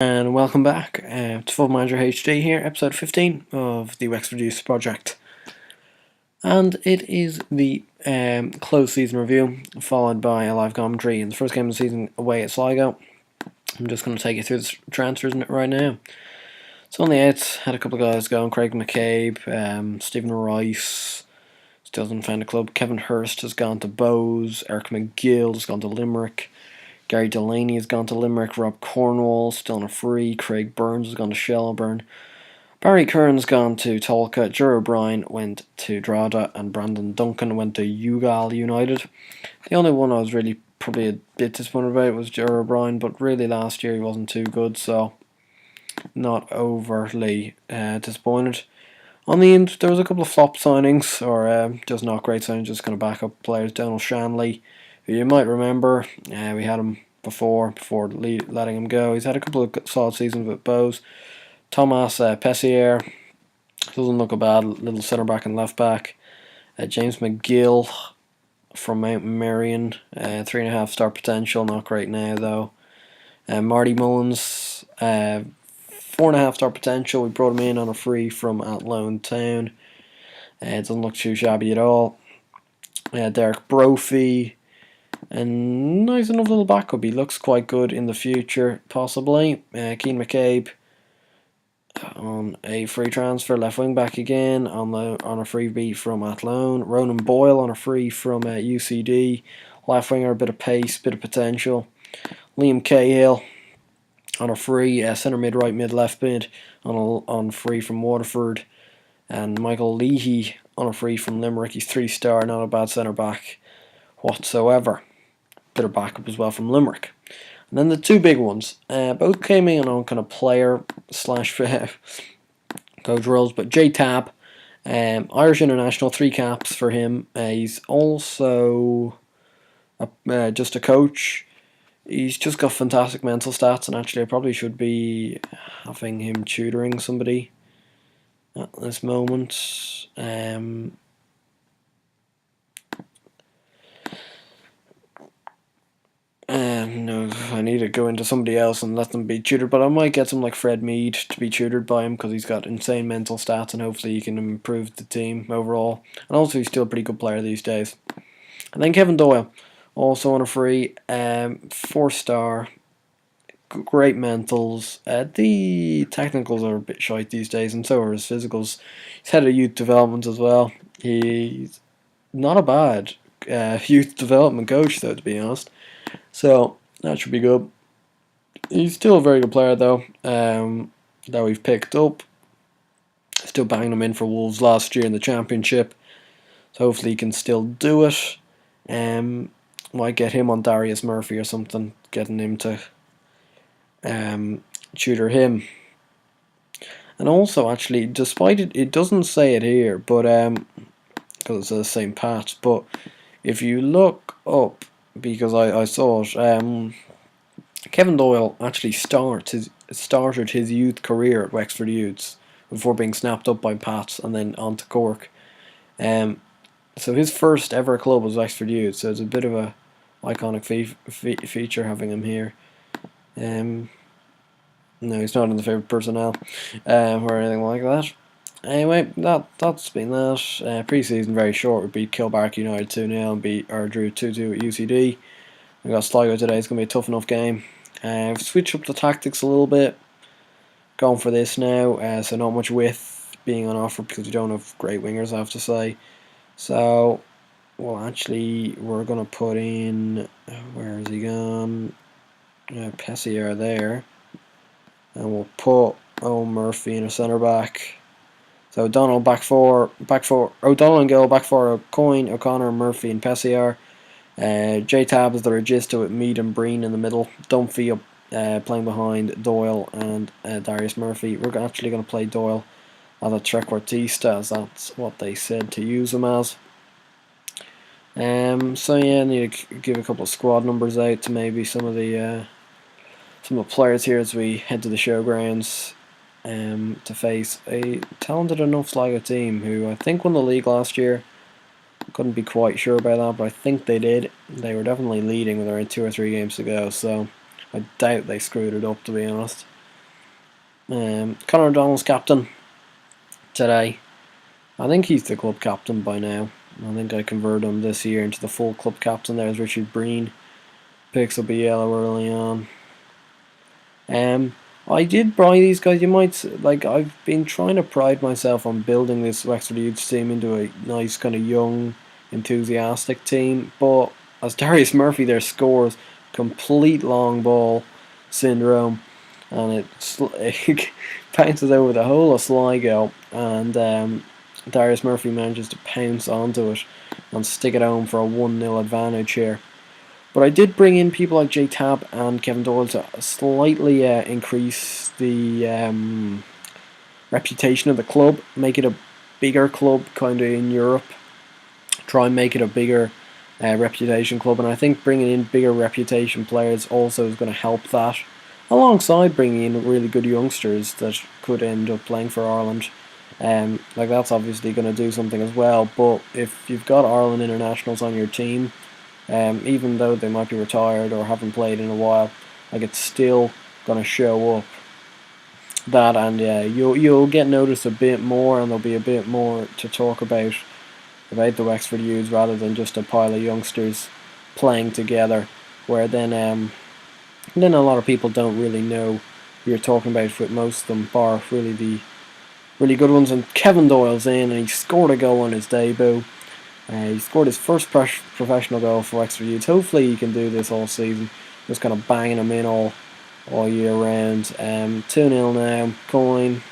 And welcome back to Football Manager HD here, episode 15 of the Wexford Youth Project. And it is the closed season review, followed by a live commentary in the first game of the season away at Sligo. I'm just going to take you through the transfers right now. So on the outs, had a couple of guys going: Craig McCabe, Stephen Rice, still hasn't found a club. Kevin Hurst has gone to Bowes, Eric McGill has gone to Limerick. Gary Delaney has gone to Limerick. Rob Cornwall still on a free. Craig Burns has gone to Shelburne. Barry Kern's gone to Tolka. Jer O'Brien went to Drogheda, and Brandon Duncan went to Youghal United. The only one I was really probably a bit disappointed about was Jer O'Brien, but really last year he wasn't too good, so not overly disappointed. On the end, there was a couple of flop signings, or just not great signings, just kind of backup players. Donald Shanley, who you might remember, we had him before letting him go. He's had a couple of solid seasons with Bowes. Thomas Pessier doesn't look a bad little centre back and left back. James McGill from Mount Marion, 3.5 star potential, not great now though. Marty Mullins, 4.5 star potential. We brought him in on a free from Athlone Town. It doesn't look too shabby at all. Derek Brophy, a nice enough little backup. He looks quite good in the future, possibly. Keane McCabe on a free transfer, left wing back again on a freebie from Athlone. Ronan Boyle on a free from UCD, left winger, a bit of pace, bit of potential. Liam Cahill on a free, centre mid, right mid, left mid on free from Waterford, and Michael Leahy on a free from Limerick. He's 3-star, not a bad centre back whatsoever. Bit of backup as well from Limerick. And then the two big ones, both came in on kind of player slash coach roles, but Jay Tab, Irish international, 3 caps for him. He's also just a coach. He's just got fantastic mental stats, and actually I probably should be having him tutoring somebody at this moment. No, I need to go into somebody else and let them be tutored, but I might get some like Fred Mead to be tutored by him because he's got insane mental stats and hopefully he can improve the team overall. And also he's still a pretty good player these days. And then Kevin Doyle, also on a free, 4-star, great mentals. The technicals are a bit shite these days, and so are his physicals. He's had a youth development as well. He's not a bad youth development coach, though, to be honest. So that should be good. He's still a very good player, though, that we've picked up. Still banging him in for Wolves last year in the Championship. So hopefully he can still do it. Might get him on Darius Murphy or something, getting him to tutor him. And also, actually, despite it doesn't say it here, but because it's the same patch, but if you look up, because I saw it, Kevin Doyle actually started his youth career at Wexford Youths before being snapped up by Pats and then on to Cork. So his first ever club was Wexford Youths, so it's a bit of a iconic feature having him here. No, he's not in the favourite personnel or anything like that. Anyway, that's been that. Pre-season very short. We beat Kilbark United 2-0 and drew 2-2 at UCD. We got Sligo today. It's going to be a tough enough game. Switch up the tactics a little bit. Going for this now. So not much width being on offer because we don't have great wingers, I have to say. So, well, actually, we're going to put in... where is he gone? Pessier there. And we'll put Murphy in a centre back. So O'Donnell back four. O'Donnell and Gill back four. O'Coin, O'Connor, Murphy, and Pessiar. J Tab is the regista with Mead and Breen in the middle. Dunphy up playing behind Doyle and Darius Murphy. We're actually going to play Doyle as a trequartista, as that's what they said to use him as. So yeah, I need to give a couple of squad numbers out to maybe some of the players here as we head to the showgrounds to face a talented enough Sligo team who I think won the league last year. Couldn't be quite sure about that, but I think they did. They were definitely leading with around 2 or 3 games to go, so I doubt they screwed it up, to be honest. Conor O'Donnell's captain today. I think he's the club captain by now. I think I converted him this year into the full club captain. There's Richard Breen. Picks up a yellow early on. I did buy these guys. You might like. I've been trying to pride myself on building this Wexford Youth team into a nice kind of young, enthusiastic team. But as Darius Murphy there scores, complete long ball syndrome, and it bounces over the whole of Sligo, and Darius Murphy manages to pounce onto it and stick it home for a 1-0 advantage here. But I did bring in people like Jay Tab and Kevin Doyle to slightly increase the reputation of the club, make it a bigger club kind of in Europe, try and make it a bigger reputation club, and I think bringing in bigger reputation players also is going to help that, alongside bringing in really good youngsters that could end up playing for Ireland. Like that's obviously going to do something as well, but if you've got Ireland internationals on your team, even though they might be retired or haven't played in a while, like it's still going to show up that, and you'll get noticed a bit more, and there'll be a bit more to talk about the Wexford Youths rather than just a pile of youngsters playing together, where then a lot of people don't really know who you're talking about with most of them, bar really the really good ones. And Kevin Doyle's in, and he scored a goal on his debut. He scored his first professional goal for Wexford Youth. Hopefully he can do this all season, just kind of banging them in all year round. 2-0 now. Coyne,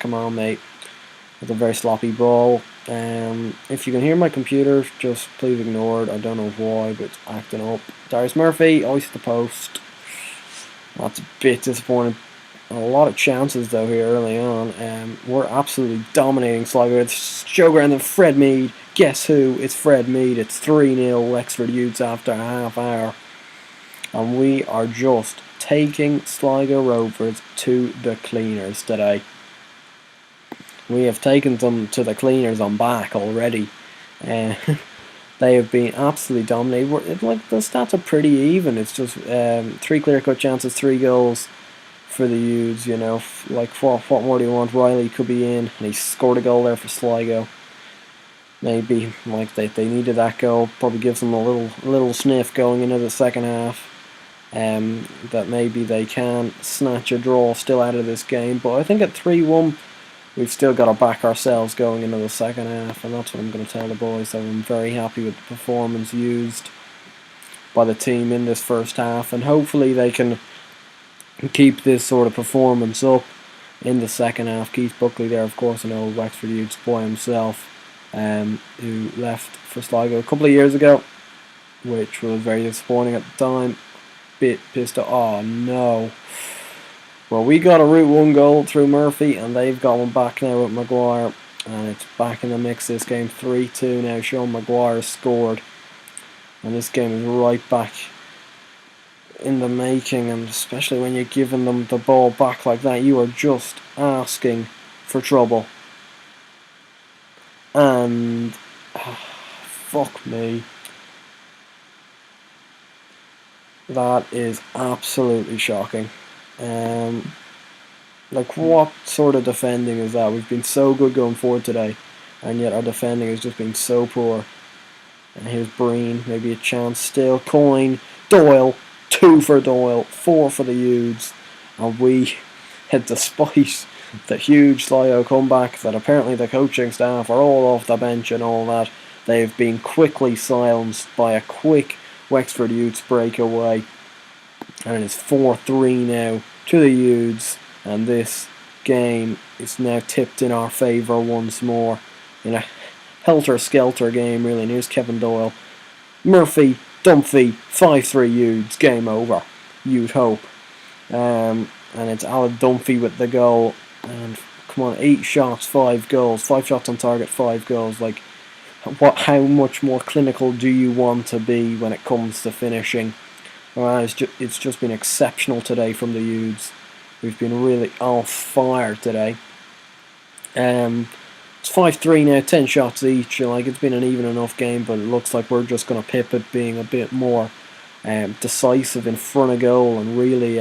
come on mate, with a very sloppy ball. If you can hear my computer, just please ignore it. I don't know why, but it's acting up. Darius Murphy, always at the post. That's a bit disappointing. A lot of chances though here early on. We're absolutely dominating Sligo. It's showground and Fred Mead. Guess who? It's Fred Mead. It's 3-0 Wexford Youths after a half hour. And we are just taking Sligo Rovers to the cleaners today. We have taken them to the cleaners on back already. They have been absolutely dominated. Like the stats are pretty even. It's just 3 clear-cut chances, 3 goals for the Youths. You know, like what more do you want? Riley could be in, and he scored a goal there for Sligo. Maybe like they needed that goal. Probably gives them a little sniff going into the second half. That maybe they can snatch a draw still out of this game. But I think at 3-1, we've still got to back ourselves going into the second half, and that's what I'm going to tell the boys. So I'm very happy with the performance used by the team in this first half, and hopefully they can keep this sort of performance up in the second half. Keith Buckley there, of course, an old Wexford Youths boy himself, who left for Sligo a couple of years ago, which was very disappointing at the time. Bit pissed off. Oh no. Well, we got a route 1 goal through Murphy, and they've got one back now with Maguire, and it's back in the mix this game. 3-2 now. Sean Maguire scored, and this game is right back in the making, and especially when you're giving them the ball back like that, you are just asking for trouble. And fuck me, that is absolutely shocking. Like what sort of defending is that? We've been so good going forward today, and yet our defending has just been so poor. And here's Breen, maybe a chance still. Coyne, Doyle, 2 for Doyle, 4 for the Youths, and we, despite the huge Sligo comeback that apparently the coaching staff are all off the bench and all that, they've been quickly silenced by a quick Wexford Youths breakaway, and it's 4-3 now to the Youths, and this game is now tipped in our favour once more in a helter-skelter game really. And here's Kevin Doyle, Murphy, Dunphy, 5-3 Youths, game over, you'd hope. And it's Alan Dunphy with the goal, and come on, 8 shots, 5 goals, 5 shots on target, 5 goals. Like, how much more clinical do you want to be when it comes to finishing? It's just been exceptional today from the Youths. We've been really on fire today. It's 5-3 now, 10 shots each. Like, it's been an even enough game, but it looks like we're just going to pip it, being a bit more decisive in front of goal, and really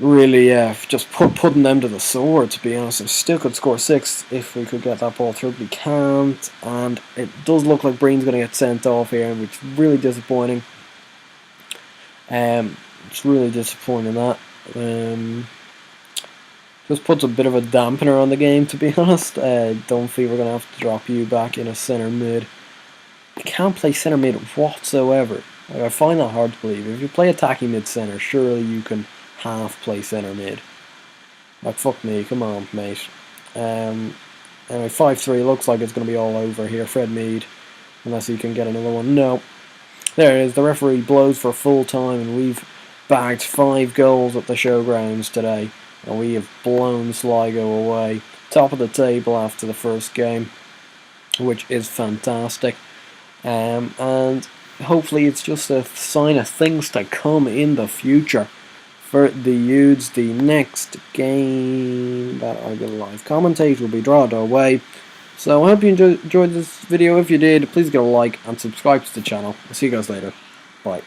really, just putting them to the sword, to be honest. We still could score 6 if we could get that ball through, but we can't. And it does look like Breen's going to get sent off here, which is really disappointing. It's really disappointing that. Just puts a bit of a dampener on the game, to be honest. Don't feel we're going to have to drop you back in a centre mid. I can't play centre mid whatsoever. Like, I find that hard to believe. If you play attacking mid centre, surely you can half play centre mid. Like, fuck me, come on, mate. Anyway, 5-3 looks like it's going to be all over here. Fred Mead, unless he can get another one. No. There it is. The referee blows for full time, and we've bagged 5 goals at the showgrounds today. And we have blown Sligo away. Top of the table after the first game, which is fantastic. And hopefully it's just a sign of things to come in the future for the Udes. The next game that I will live commentate will be Draw Away. So I hope you enjoyed this video. If you did, please give a like and subscribe to the channel. I'll see you guys later. Bye.